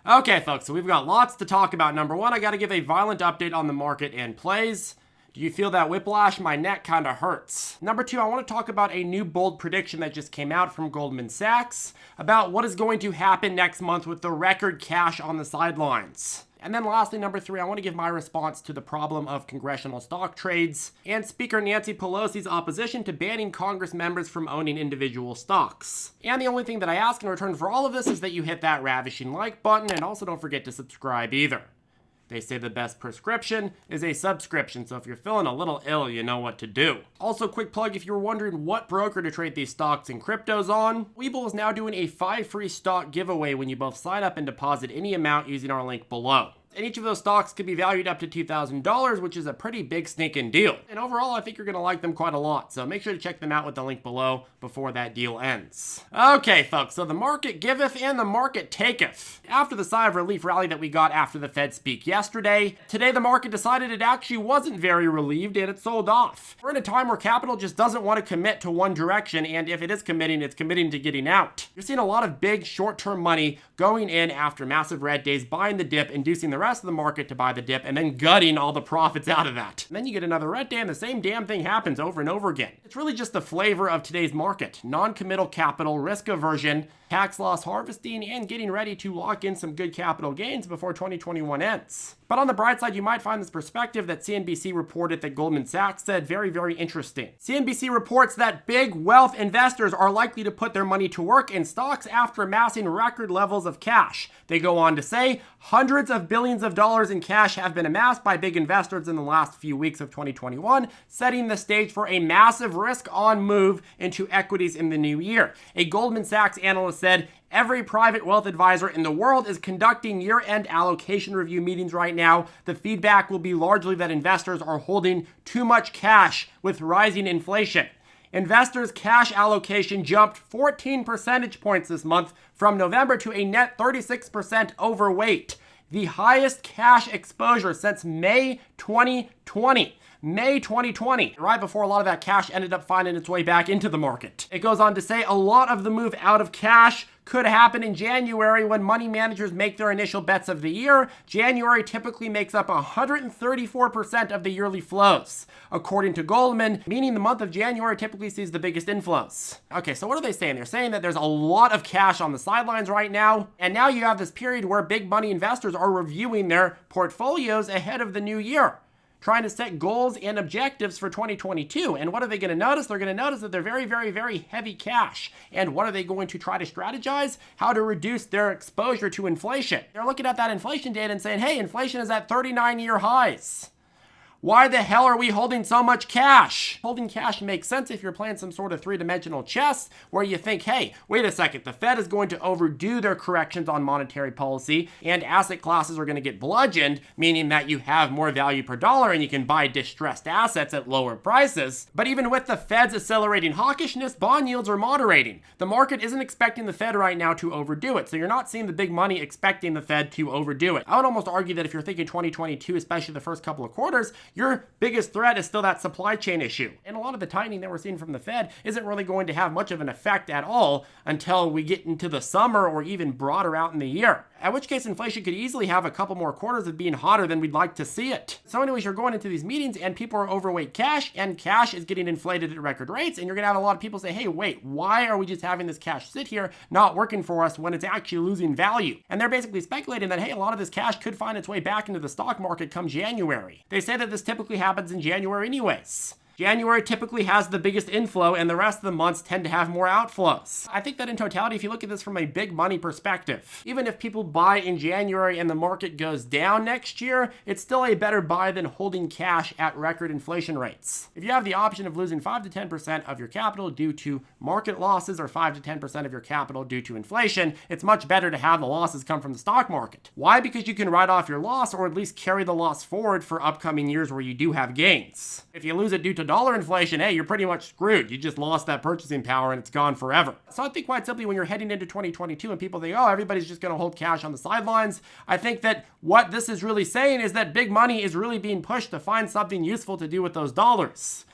Okay, folks, so we've got lots to talk about. Number one, I got to give a violent update on the market and plays. Do you feel that whiplash? My neck kind of hurts. Number two, I want to talk about a new bold prediction that just came out from Goldman Sachs about what is going to happen next month with the record cash on the sidelines. And then lastly, number three, I want to give my response to the problem of congressional stock trades and Speaker Nancy Pelosi's opposition to banning Congress members from owning individual stocks. And the only thing that I ask in return for all of this is that you hit that ravishing like button, and also don't forget to subscribe either. They say the best prescription is a subscription, so if you're feeling a little ill, you know what to do. Also, quick plug, if you're wondering what broker to trade these stocks and cryptos on, Webull is now doing a 5 free stock giveaway when you both sign up and deposit any amount using our link below. And each of those stocks could be valued up to $2,000, which is a pretty big sneaking deal. And overall, I think you're going to like them quite a lot, so make sure to check them out with the link below before that deal ends. Okay, folks, so the market giveth and the market taketh. After the sigh of relief rally that we got after the Fed speak yesterday, today the market decided it actually wasn't very relieved and it sold off. We're in a time where capital just doesn't want to commit to one direction, and if it is committing, it's committing to getting out. You're seeing a lot of big short-term money going in after massive red days, buying the dip, inducing the rest of the market to buy the dip, and then gutting all the profits out of that. And then you get another red day and the same damn thing happens over and over again. It's really just the flavor of today's market. Non-committal capital, risk aversion, tax loss harvesting, and getting ready to lock in some good capital gains before 2021 ends. But on the bright side, you might find this perspective that CNBC reported that Goldman Sachs said very, very interesting. CNBC reports that big wealth investors are likely to put their money to work in stocks after amassing record levels of cash. They go on to say hundreds of billions of dollars in cash have been amassed by big investors in the last few weeks of 2021, setting the stage for a massive risk-on move into equities in the new year. A Goldman Sachs analyst said, every private wealth advisor in the world is conducting year-end allocation review meetings right now. The feedback will be largely that investors are holding too much cash with rising inflation. Investors' cash allocation jumped 14 percentage points this month from November to a net 36% overweight, the highest cash exposure since May 2020. May 2020, right before a lot of that cash ended up finding its way back into the market. It goes on to say a lot of the move out of cash could happen in January when money managers make their initial bets of the year. January typically makes up 134% of the yearly flows, according to Goldman, meaning the month of January typically sees the biggest inflows. Okay, so what are they saying? They're saying that there's a lot of cash on the sidelines right now, and now you have this period where big money investors are reviewing their portfolios ahead of the new year, trying to set goals and objectives for 2022. And what are they going to notice? They're going to notice that they're very, very, very heavy cash. And what are they going to try to strategize? How to reduce their exposure to inflation. They're looking at that inflation data and saying, hey, inflation is at 39-year highs. Why the hell are we holding so much cash? Holding cash makes sense if you're playing some sort of three-dimensional chess where you think, hey, wait a second, the Fed is going to overdo their corrections on monetary policy and asset classes are going to get bludgeoned, meaning that you have more value per dollar and you can buy distressed assets at lower prices. But even with the Fed's accelerating hawkishness, bond yields are moderating. The market isn't expecting the Fed right now to overdo it, so you're not seeing the big money expecting the Fed to overdo it. I would almost argue that if you're thinking 2022, especially the first couple of quarters, your biggest threat is still that supply chain issue. And a lot of the tightening that we're seeing from the Fed isn't really going to have much of an effect at all until we get into the summer or even broader out in the year. At which case inflation could easily have a couple more quarters of being hotter than we'd like to see it. So anyways, you're going into these meetings and people are overweight cash and cash is getting inflated at record rates, and you're gonna have a lot of people say, hey, wait, why are we just having this cash sit here not working for us when it's actually losing value? And they're basically speculating that, hey, a lot of this cash could find its way back into the stock market come January. They say that this typically happens in January anyways. January typically has the biggest inflow and the rest of the months tend to have more outflows. I think that in totality, if you look at this from a big money perspective, even if people buy in January and the market goes down next year, it's still a better buy than holding cash at record inflation rates. If you have the option of losing 5 to 10% of your capital due to market losses or 5 to 10% of your capital due to inflation, it's much better to have the losses come from the stock market. Why? Because you can write off your loss or at least carry the loss forward for upcoming years where you do have gains. If you lose it due to dollar inflation, hey, you're pretty much screwed. You just lost that purchasing power and it's gone forever. So I think quite simply when you're heading into 2022 and people think, oh, everybody's just going to hold cash on the sidelines, I think that what this is really saying is that big money is really being pushed to find something useful to do with those dollars.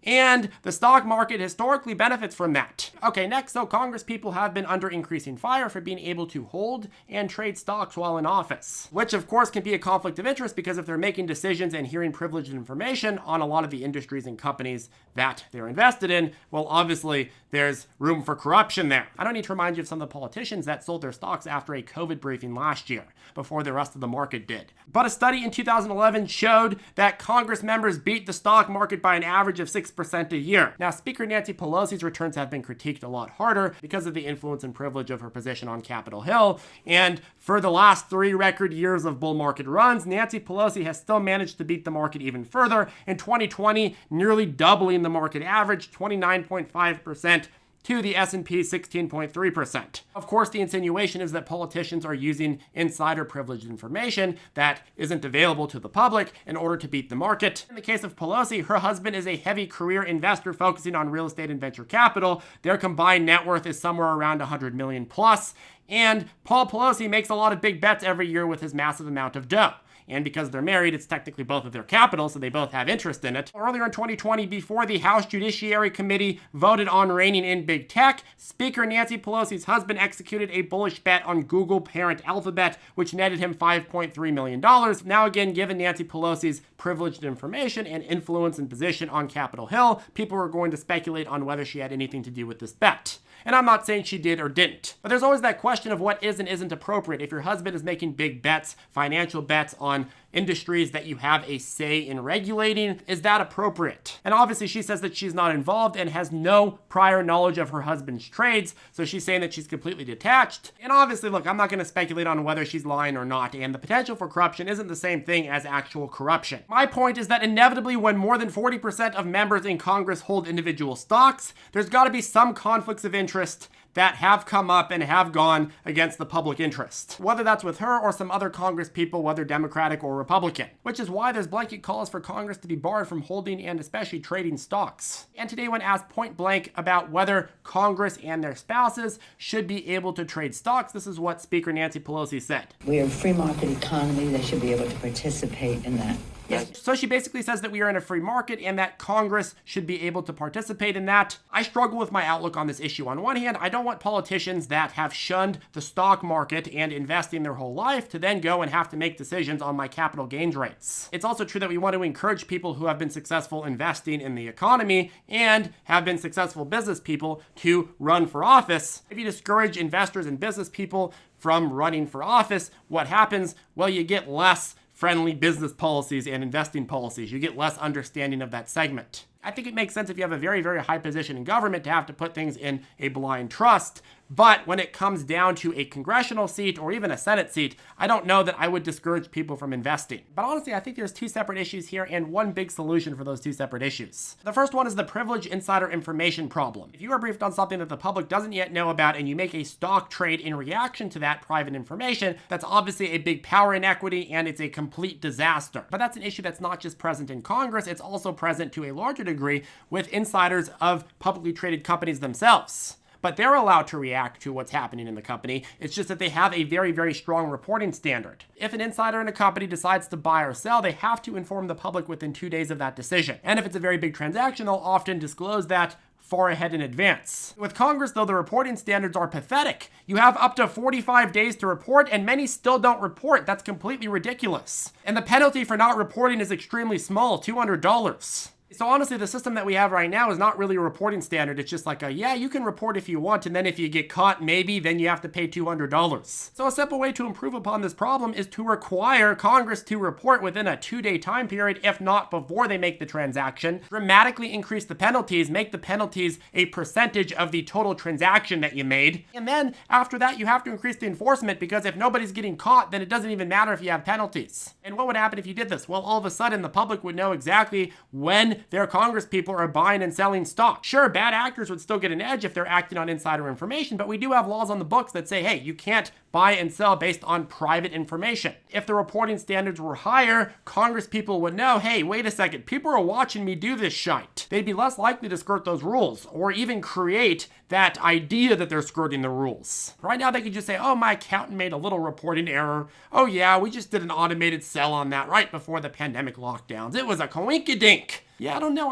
And the stock market historically benefits from that. Okay, next, so Congress people have been under increasing fire for being able to hold and trade stocks while in office, which of course can be a conflict of interest because if they're making decisions and hearing privileged information on a lot of the industries and companies that they're invested in, well, obviously there's room for corruption there. I don't need to remind you of some of the politicians that sold their stocks after a COVID briefing last year before the rest of the market did. But a study in 2011 showed that Congress members beat the stock market by an average of 6% a year. Now, Speaker Nancy Pelosi's returns have been critiqued a lot harder because of the influence and privilege of her position on Capitol Hill. And for the last 3 record years of bull market runs, Nancy Pelosi has still managed to beat the market even further. In 2020, nearly doubling the market average, 29.5%. to the S&P 16.3%. Of course, the insinuation is that politicians are using insider privileged information that isn't available to the public in order to beat the market. In the case of Pelosi, her husband is a heavy career investor focusing on real estate and venture capital. Their combined net worth is somewhere around 100 million plus. And Paul Pelosi makes a lot of big bets every year with his massive amount of dough. And because they're married, it's technically both of their capital, so they both have interest in it. Earlier in 2020, before the House Judiciary Committee voted on reining in big tech, Speaker Nancy Pelosi's husband executed a bullish bet on Google parent Alphabet, which netted him $5.3 million. Now again, given Nancy Pelosi's privileged information and influence and position on Capitol Hill, people are going to speculate on whether she had anything to do with this bet. And I'm not saying she did or didn't. But there's always that question of what is and isn't appropriate. If your husband is making big bets, financial bets on industries that you have a say in regulating, is that appropriate? And obviously she says that she's not involved and has no prior knowledge of her husband's trades, so she's saying that she's completely detached. And obviously, look, I'm not going to speculate on whether she's lying or not, and the potential for corruption isn't the same thing as actual corruption. My point is that inevitably when more than 40% of members in Congress hold individual stocks, there's got to be some conflicts of interest that have come up and have gone against the public interest, whether that's with her or some other Congress people, whether Democratic or Republican, which is why there's blanket calls for Congress to be barred from holding and especially trading stocks. And today, when asked point blank about whether Congress and their spouses should be able to trade stocks, this is what Speaker Nancy Pelosi said. We are a free market economy. They should be able to participate in that. Yes. So she basically says that we are in a free market and that Congress should be able to participate in that. I struggle with my outlook on this issue. On one hand, I don't want politicians that have shunned the stock market and investing their whole life to then go and have to make decisions on my capital gains rates. It's also true that we want to encourage people who have been successful investing in the economy and have been successful business people to run for office. If you discourage investors and business people from running for office, what happens? Well, you get less friendly business policies and investing policies. You get less understanding of that segment. I think it makes sense if you have a very, very high position in government to have to put things in a blind trust. But when it comes down to a congressional seat or even a Senate seat, I don't know that I would discourage people from investing. But honestly, I think there's 2 separate issues here and one big solution for those 2 separate issues. The first one is the privileged insider information problem. If you are briefed on something that the public doesn't yet know about and you make a stock trade in reaction to that private information, that's obviously a big power inequity and it's a complete disaster. But that's an issue that's not just present in Congress, it's also present to a larger degree with insiders of publicly traded companies themselves. But they're allowed to react to what's happening in the company. It's just that they have a very, very strong reporting standard. If an insider in a company decides to buy or sell, they have to inform the public within 2 days of that decision. And if it's a very big transaction, they'll often disclose that far ahead in advance. With Congress, though, the reporting standards are pathetic. You have up to 45 days to report, and many still don't report. That's completely ridiculous. And the penalty for not reporting is extremely small, $200. So honestly, the system that we have right now is not really a reporting standard. It's just like yeah, you can report if you want, and then if you get caught, maybe, then you have to pay $200. So a simple way to improve upon this problem is to require Congress to report within a 2-day time period, if not before they make the transaction, dramatically increase the penalties, make the penalties a percentage of the total transaction that you made. And then after that, you have to increase the enforcement because if nobody's getting caught, then it doesn't even matter if you have penalties. And what would happen if you did this? Well, all of a sudden, the public would know exactly when their Congress people are buying and selling stock. Sure, bad actors would still get an edge if they're acting on insider information, but we do have laws on the books that say, hey, you can't buy and sell based on private information. If the reporting standards were higher, Congress people would know, hey, wait a second, people are watching me do this shite. They'd be less likely to skirt those rules or even create that idea that they're skirting the rules. Right now, they could just say, oh, my accountant made a little reporting error. Oh yeah, we just did an automated sell on that right before the pandemic lockdowns. It was a coinkydink. Yeah, I don't know.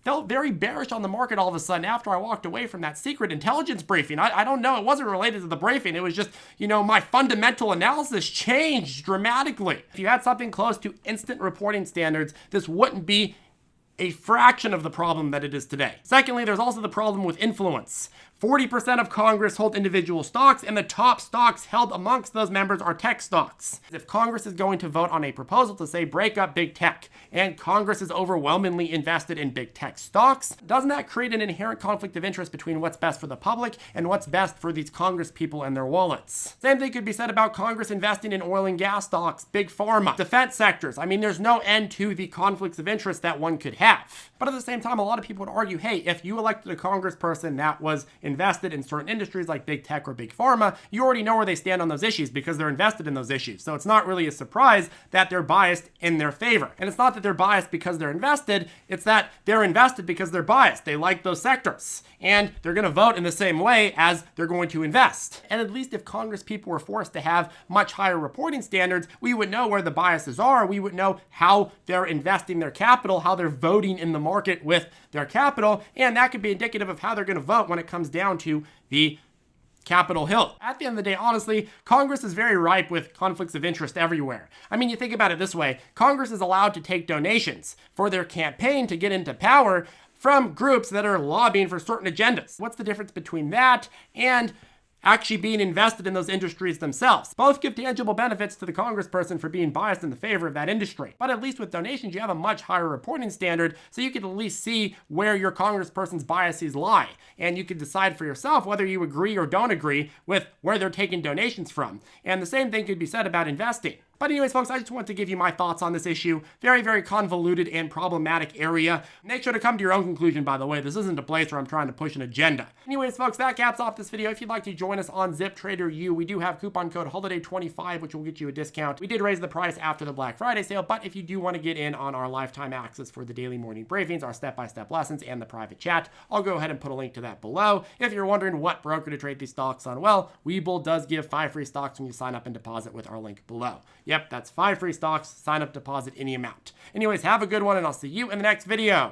felt very bearish on the market all of a sudden after I walked away from that secret intelligence briefing. I don't know. It wasn't related to the briefing. It was just, my fundamental analysis changed dramatically. If you had something close to instant reporting standards, this wouldn't be a fraction of the problem that it is today. Secondly, there's also the problem with influence. 40% of Congress hold individual stocks, and the top stocks held amongst those members are tech stocks. If Congress is going to vote on a proposal to say break up big tech, and Congress is overwhelmingly invested in big tech stocks, doesn't that create an inherent conflict of interest between what's best for the public and what's best for these Congress people and their wallets? Same thing could be said about Congress investing in oil and gas stocks, big pharma, defense sectors. I mean, there's no end to the conflicts of interest that one could have. But at the same time, a lot of people would argue, hey, if you elected a congressperson that was invested in certain industries like big tech or big pharma, you already know where they stand on those issues because they're invested in those issues. So it's not really a surprise that they're biased in their favor. And it's not that they're biased because they're invested, it's that they're invested because they're biased. They like those sectors. And they're going to vote in the same way as they're going to invest. And at least if Congress people were forced to have much higher reporting standards, we would know where the biases are. We would know how they're investing their capital, how they're voting in the market with their capital, and that could be indicative of how they're going to vote when it comes down to the Capitol Hill. At the end of the day, honestly, Congress is very ripe with conflicts of interest everywhere. I mean, you think about it this way. Congress is allowed to take donations for their campaign to get into power from groups that are lobbying for certain agendas. What's the difference between that and actually being invested in those industries themselves? Both give tangible benefits to the congressperson for being biased in the favor of that industry. But at least with donations, you have a much higher reporting standard, so you can at least see where your congressperson's biases lie. And you can decide for yourself whether you agree or don't agree with where they're taking donations from. And the same thing could be said about investing. But anyways, folks, I just want to give you my thoughts on this issue. Very, very convoluted and problematic area. Make sure to come to your own conclusion, by the way. This isn't a place where I'm trying to push an agenda. Anyways, folks, that caps off this video. If you'd like to join us on ZipTrader U, we do have coupon code HOLIDAY25, which will get you a discount. We did raise the price after the Black Friday sale, but if you do want to get in on our lifetime access for the daily morning briefings, our step-by-step lessons, and the private chat, I'll go ahead and put a link to that below. If you're wondering what broker to trade these stocks on, well, Webull does give 5 free stocks when you sign up and deposit with our link below. Yep, that's 5 free stocks, sign up, deposit any amount. Anyways, have a good one, and I'll see you in the next video.